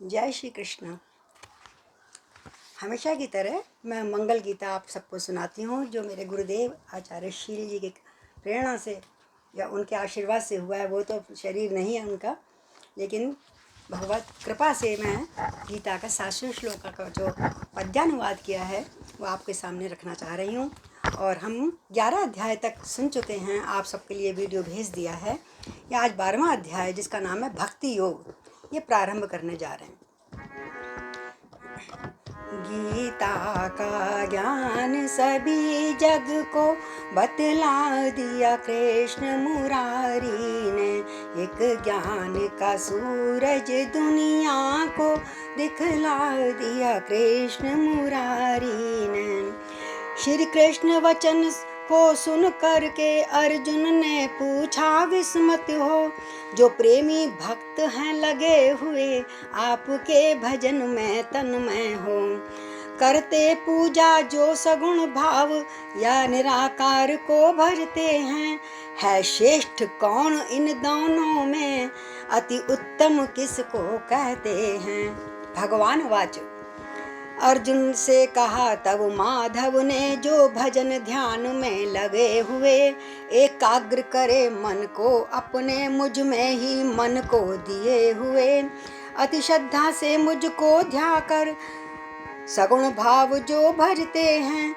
जय श्री कृष्ण। हमेशा की तरह मैं मंगल गीता आप सबको सुनाती हूँ, जो मेरे गुरुदेव आचार्य शील जी की प्रेरणा से या उनके आशीर्वाद से हुआ है। वो तो शरीर नहीं है उनका, लेकिन भगवत कृपा से मैं गीता का 700 श्लोक का जो पद्यानुवाद किया है वो आपके सामने रखना चाह रही हूँ। और हम 11 अध्याय तक सुन चुके हैं, आप सबके लिए वीडियो भेज दिया है। ये आज 12वां अध्याय, जिसका नाम है भक्ति योग, ये प्रारंभ करने जा रहे हैं। गीता का ज्ञान सभी जग को बतला दिया कृष्ण मुरारी ने। एक ज्ञान का सूरज दुनिया को दिखला दिया कृष्ण मुरारी ने। श्री कृष्ण वचन को सुन करके अर्जुन ने पूछा विस्मत हो, जो प्रेमी भक्त हैं लगे हुए आपके भजन में तन्मय हो। करते पूजा जो सगुण भाव या निराकार को भजते हैं, है श्रेष्ठ कौन इन दोनों में, अति उत्तम किसको कहते हैं। भगवान वाच अर्जुन से कहा तब माधव ने, जो भजन ध्यान में लगे हुए एकाग्र करे मन को अपने, मुझ में ही मन को दिए हुए अति श्रद्धा से मुझको ध्या कर सगुण भाव जो भजते हैं।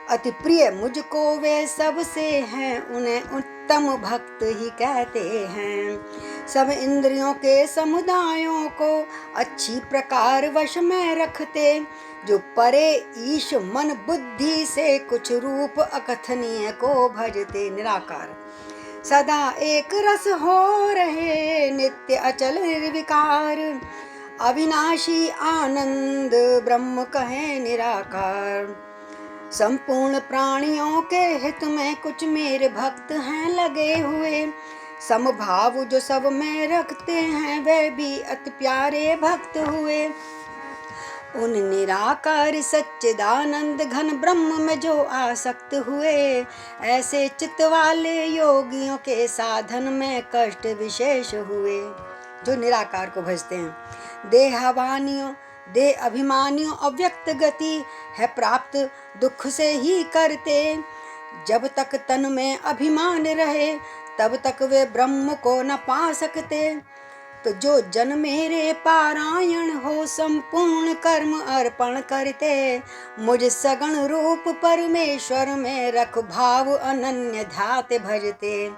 अति प्रिय मुझको वे सबसे हैं, उन्हें उत्तम भक्त ही कहते हैं। सब इंद्रियों के समुदायों को अच्छी प्रकार वश में रखते, जो परे ईश मन बुद्धि से कुछ रूप अकथनीय को भजते। निराकार सदा एक रस हो रहे, नित्य अचल निर्विकार, अविनाशी आनंद ब्रह्म कहे निराकार। संपूर्ण प्राणियों के हित में कुछ मेरे भक्त हैं लगे हुए, समभाव जो सब में रखते हैं वे भी अति प्यारे भक्त हुए। उन निराकार सच्चिदानंद घन ब्रह्म में जो आसक्त हुए, ऐसे चित्त वाले योगियों के साधन में कष्ट विशेष हुए। जो निराकार को भजते हैं। देहवानियों दे अभिमानियों अव्यक्त गति है प्राप्त दुख से ही करते, जब तक तन में अभिमान रहे तब तक वे ब्रह्म को न पा सकते। तो जो जन मेरे पारायण हो संपूर्ण कर्म अर्पण करते, मुझ सगुण रूप परमेश्वर में रख भाव अनन्य ध्याते भजते।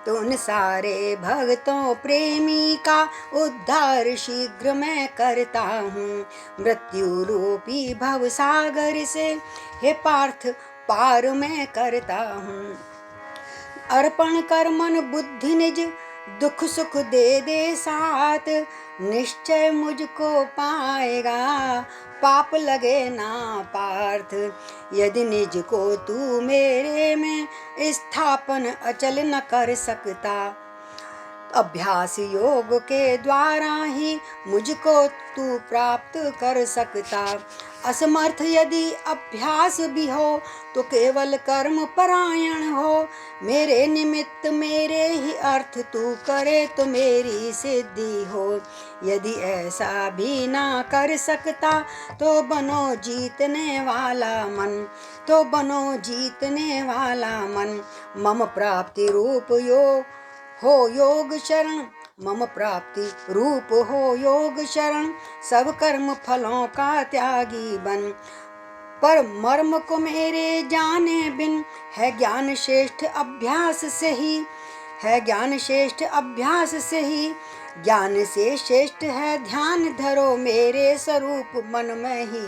तो उन सारे भक्तों प्रेमी का उद्धार शीघ्र मैं करता हूँ, मृत्यु रूपी भव सागर से हे पार्थ पार मैं करता हूँ। अर्पण कर मन बुद्धि निज दुख सुख दे दे साथ, निश्चय मुझको पाएगा पाप लगे ना पार्थ। यदि निज को तू मेरे में स्थापन अचल न कर सकता, अभ्यास योग के द्वारा ही मुझको तू प्राप्त कर सकता। असमर्थ यदि अभ्यास भी हो तो केवल कर्म परायण हो, मेरे निमित्त मेरे ही अर्थ तू करे तो मेरी सिद्धि हो। यदि ऐसा भी ना कर सकता तो बनो जीतने वाला मन, तो बनो जीतने वाला मन। मम प्राप्ति रूप हो योग शरण, मम प्राप्ति रूप हो योग शरण, सब कर्म फलों का त्यागी बन। पर मर्म को मेरे जाने बिन है ज्ञान श्रेष्ठ अभ्यास से ही, है ज्ञान श्रेष्ठ अभ्यास से ही। ज्ञान से श्रेष्ठ है ध्यान धरो मेरे स्वरूप मन में ही,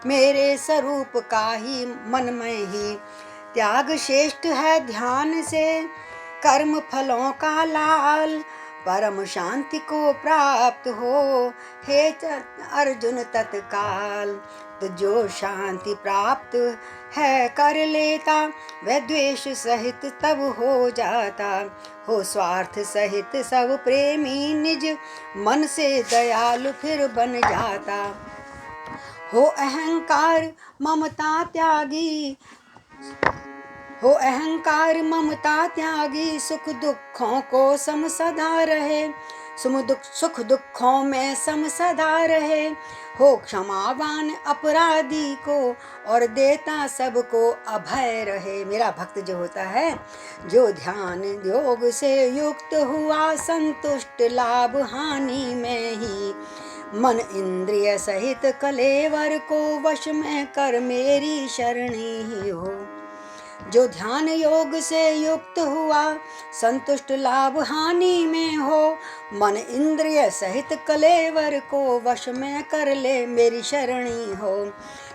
मेरे स्वरूप का ही मन में ही। त्याग श्रेष्ठ है ध्यान से कर्म फलों का लाल, परम शांति को प्राप्त हो हे अर्जुन तत्काल। तो जो शांति प्राप्त है कर लेता, वह द्वेष सहित तब हो जाता। हो स्वार्थ सहित सब प्रेमी निज मन से दयालु फिर बन जाता। हो अहंकार ममता त्यागी, हो अहंकार ममता त्यागी, सुख दुखों को सम सदा रहे। सुख दुखों में सम सदा रहे, हो क्षमावान अपराधी को और देता सबको अभय रहे। मेरा भक्त जो होता है, जो ध्यान योग से युक्त हुआ, संतुष्ट लाभ हानि में ही, मन इंद्रिय सहित कलेवर को वश में कर मेरी शरणी ही हो। जो ध्यान योग से युक्त हुआ, संतुष्ट लाभ हानि में हो, मन इंद्रिय सहित कलेवर को वश में कर ले मेरी शरणी हो।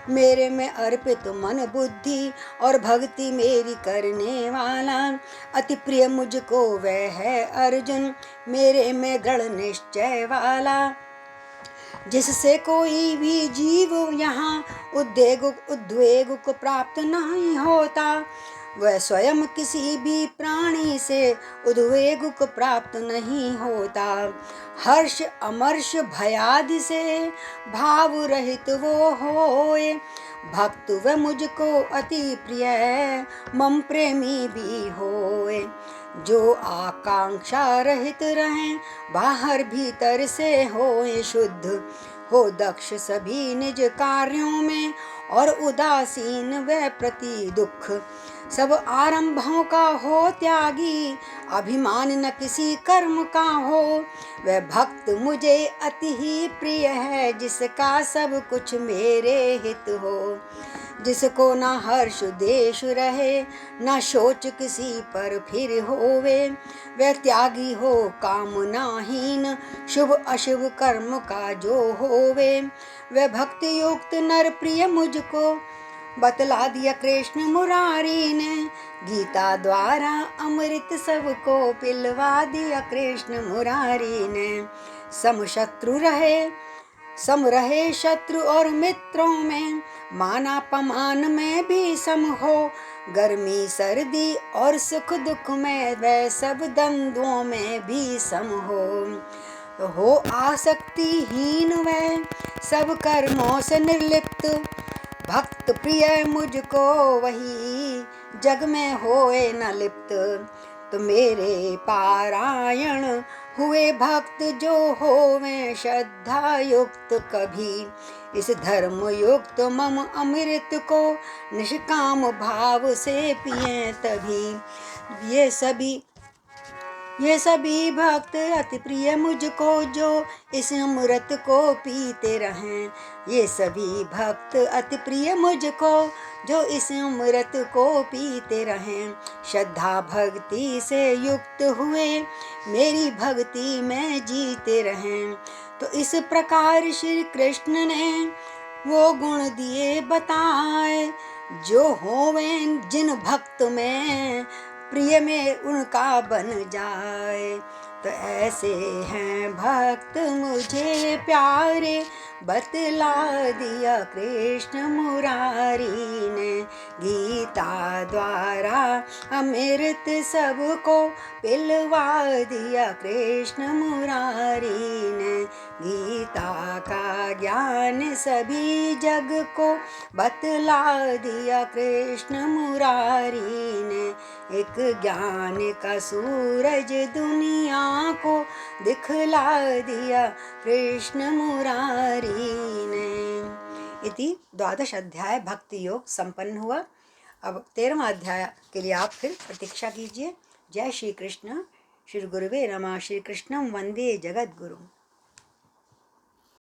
मेरे में अर्पित मन बुद्धि और भक्ति मेरी करने वाला, अति प्रिय मुझको वह है अर्जुन, मेरे में दृढ़ निश्चय वाला। जिससे कोई भी जीव यहाँ उद्वेग को प्राप्त नहीं होता, वह स्वयं किसी भी प्राणी से उद्वेग को प्राप्त नहीं होता। हर्ष अमर्ष भयादि से भाव रहित वो होए, भक्त वह मुझको अति प्रिय, मम प्रेमी भी होए। जो आकांक्षा रहित रहें, बाहर भीतर से होए शुद्ध, हो दक्ष सभी निज कार्यों में और उदासीन वह प्रति दुख। सब आरंभों का हो त्यागी, अभिमान न किसी कर्म का हो, वह भक्त मुझे अति ही प्रिय है, जिसका सब कुछ मेरे हित हो। जिसको ना हर्ष देश रहे, ना सोच किसी पर फिर होवे, वह त्यागी हो कामनाहीन, शुभ अशुभ कर्म का जो होवे। वह भक्ति युक्त नर प्रिय मुझको बतला दिया कृष्ण मुरारी ने, गीता द्वारा अमृत सबको पिलवा दिया कृष्ण मुरारी ने। सम रहे शत्रु और मित्रों में, मानापमान में भी सम हो, गर्मी सर्दी और सुख दुख में वह सब द्वंद्वों में भी सम हो आसक्तिहीन वह सब कर्मों से निर्लिप्त, भक्त प्रिय मुझको वही जग में होए न लिप्त। तो मेरे पारायण हुए भक्त जो होवे श्रद्धा युक्त, कभी इस धर्म युक्त मम अमृत को निष्काम भाव से पिए तभी। ये सभी भक्त अति प्रिय मुझको, जो इस अमृत को पीते रहें। ये सभी भक्त अति प्रिय मुझको, जो इस अमृत को पीते रहें। श्रद्धा भक्ति से युक्त हुए, मेरी भक्ति में जीते रहें। तो इस प्रकार श्री कृष्ण ने वो गुण दिए बताए, जो होवें जिन भक्त में प्रिय में उनका बन जाए। तो ऐसे हैं भक्त मुझे प्यारे, बतला दिया कृष्ण मुरारी ने। गीता द्वारा अमृत सबको पिलवा दिया कृष्ण मुरारी ने। गीता का ज्ञान सभी जग को बतला दिया कृष्ण मुरारी ने। एक ज्ञान का सूरज दुनिया को दिखला दिया कृष्ण मुरारी ने। इति 12 अध्याय भक्ति योग संपन्न हुआ। अब 13वां अध्याय के लिए आप फिर प्रतीक्षा कीजिए। जय श्री कृष्ण। श्री गुरुवे नमः। श्री कृष्णं वंदे जगद्गुरुम्।